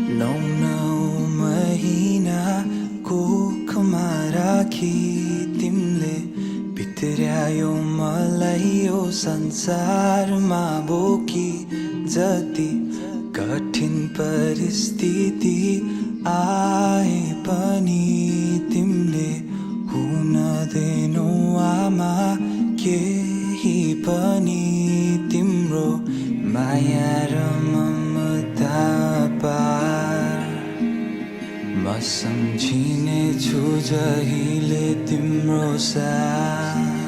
नौ महिना कोखमा राखी तिमीले भित्र्यायो मलाई यो संसारमा बोकी जति कठिन परिस्थिति आए पनि तिमीले हुन दिनौ आमा केही पनि तिम्रो माया र ममता पार म सम्झिने छु जहिले तिम्रो साथ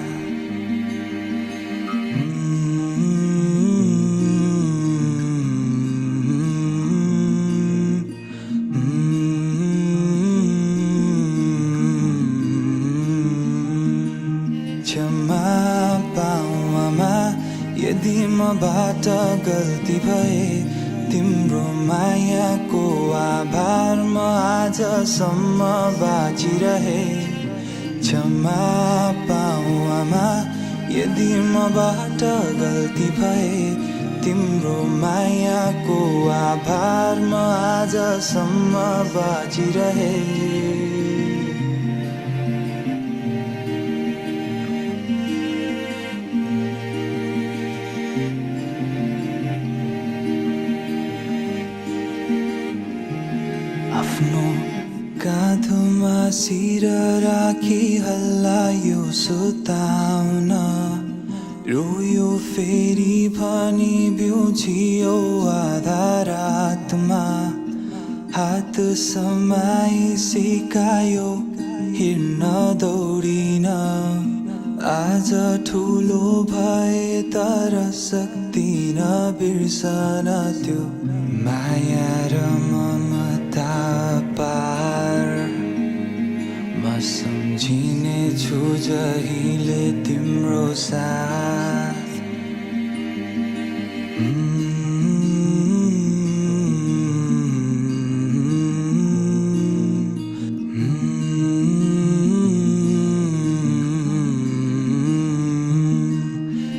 क्षमा पाऊ आमा यदि मबाट गल्ती भए तिम्रो मायाको आभार म आजसम्म बाँचिरहे क्षमा पाऊ आमा यदि मबाट गल्ती भए तिम्रो मायाको आभार म आजसम्म बाँचिरहे आफ्नो काँधोमा शिर राखी हल्लायो सुताउन रोयो फेरि भनी बिउजियो आधा रातमा हात समाई सिकायो हिँड्न दौडिन आज ठुलो भए तर सक्दिन बिर्सन त्यो माया र ममता पार म सम्झिने छु जहिले तिम्रो साथ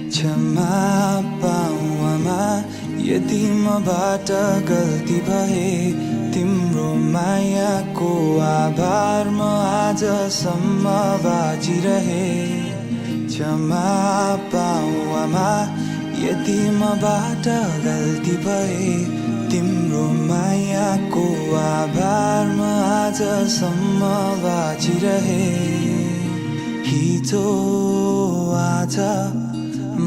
क्षमा पाऊ आमा यदि मबाट गल्ती भए तिम्रो मायाको आभार म आजसम्म बाँचिरहे क्षमा पाऊ आमा यदि मबाट गल्ती भए तिम्रो मायाको आभार म आजसम्म बाँचिरहे हिजो आज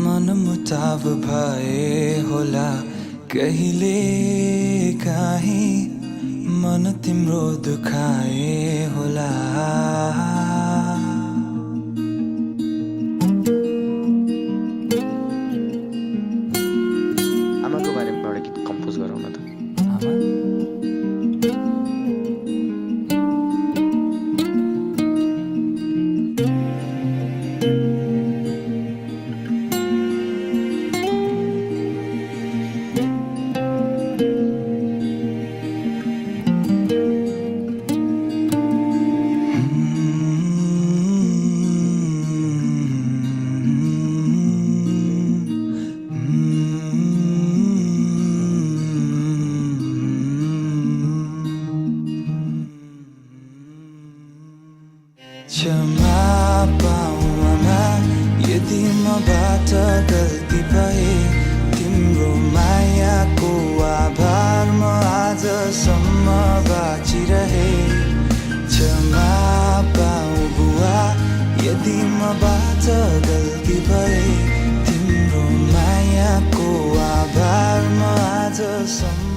मनमुटाव भए होला कहिले काहीँ मन तिम्रो दुखाए होला आमाको बारेमा एउटा गीत कम्पोज गरौँ न त क्षमा पाऊ आमा यदि मबाट गल्ती भए तिम्रो मायाको आभार म आजसम्म बाँचिरहे क्षमा पाऊ बुवा यदि मबाट गल्ती भए तिम्रो मायाको आभार म आजसम्म